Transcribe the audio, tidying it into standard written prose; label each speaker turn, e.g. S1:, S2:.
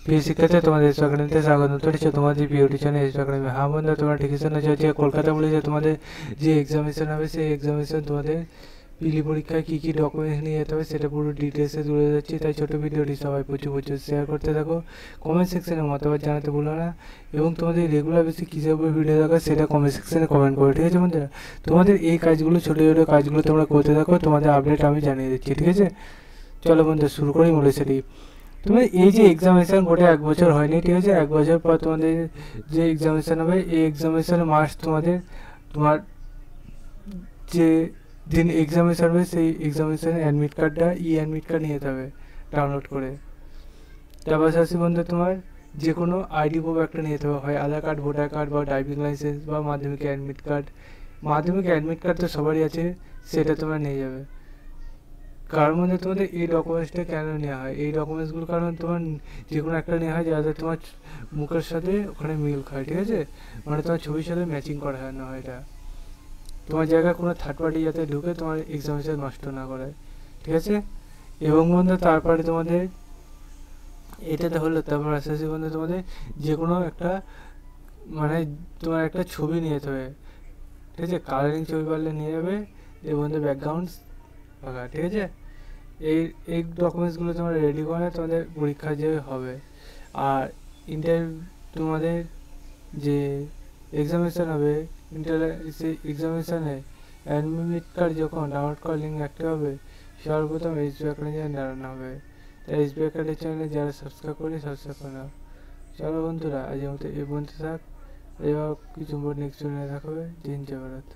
S1: প্রিয় শিক্ষার্থী, তোমাদের এস একাডেমিতে স্বাগত। চলেছে তোমাদের প্রিয় টিচার এস একাডেমি। হ্যাঁ বন্ধু, তোমরা ঠিক আছে যে কলকাতা বলে যে তোমাদের যে এক্সামিনেশন হবে, সেই এক্সামিনেশন তোমাদের পিলি পরীক্ষায় কী কী ডকুমেন্টস নিয়ে যেতে হবে সেটা পুরো ডিটেলসে তুলে যাচ্ছি। তাই ছোটো ভিডিওটি সবাই প্রচুর শেয়ার করতে থাকো। কমেন্ট সেকশনে মতামত জানাতে ভুলো না, এবং তোমাদের রেগুলার বেশি কিসের উপর ভিডিও দেখা সেটা কমেন্ট সেকশনে কমেন্ট করো, ঠিক আছে বন্ধুরা? তোমাদের এই কাজগুলো, ছোটো ছোটো কাজগুলো তোমরা করতে থাকো, তোমাদের আপডেট আমি জানিয়ে দিচ্ছি, ঠিক আছে? চলো বন্ধু, শুরু করি মূল সেটি। তোমার এই যে এক্সামিনেশন গোটে 1 বছর হয়নি, ঠিক আছে? 1 বছর পর তোমাদের যে এক্সামিনেশন হবে, এই এক্সামিনেশনের মার্কস তোমার যে দিন এক্সামিনেশন হবে সেই এক্সামিনেশনের অ্যাডমিট কার্ডটা অ্যাডমিট কার্ড নিয়ে যেতে হবে ডাউনলোড করে। তার পাশাপাশি বন্ধু তোমার যে কোনো আইডি প্রুফ একটা নিয়ে যেতে হবে, হয় আধার কার্ড, ভোটার কার্ড বা ড্রাইভিং লাইসেন্স বা মাধ্যমিক অ্যাডমিট কার্ড। মাধ্যমিক অ্যাডমিট কার্ড তো সবারই আছে, সেটা তোমরা নিয়ে যাবে। কার মধ্যে তোমাদের এই ডকুমেন্টসটা কেন নেওয়া হয়, এই ডকুমেন্টসগুলো কারণ তোমার যে কোনো একটা নেওয়া হয় যাতে তোমার মুখের সাথে ওখানে মিল খায়, ঠিক আছে? মানে তোমার ছবির সাথে ম্যাচিং করা হয় না, এটা তোমার জায়গায় কোনো থার্ড পার্টি যাতে ঢুকে তোমার এক্সামিনেশন নষ্ট না করে, ঠিক আছে? এবং বন্ধু তারপরে তোমাদের এটাতে হলো, তারপর আস্তে আস্তে বন্ধু তোমাদের যে কোনো একটা মানে তোমার একটা ছবি নিয়ে যেতে হবে, ঠিক আছে? কালারিং ছবি পারলে নিয়ে যাবে, এর মধ্যে ব্যাকগ্রাউন্ড ফাঁকা, ঠিক আছে? এই এই ডকুমেন্টসগুলো তোমরা রেডি করে তোমাদের পরীক্ষা যে হবে। আর তোমাদের যে এক্সামিনেশান হবে, সেই এক্সামিনেশানে অ্যাডমিট কার্ড যখন ডাউনলোড করার লিঙ্ক অ্যাক্টিভ হবে, সর্বপ্রথম এসবিআই কার্ডের চ্যানেল দাঁড়ানো হবে। তাই এসবিআই কার্ডের চ্যানেলে যারা সাবস্ক্রাইব করে নাও। চলো বন্ধুরা, আজকের মতো এই পর্যন্ত থাক। এবার কিছু নেক্সট দেখা হবে। জয় হিন্দ, জয় ভারত।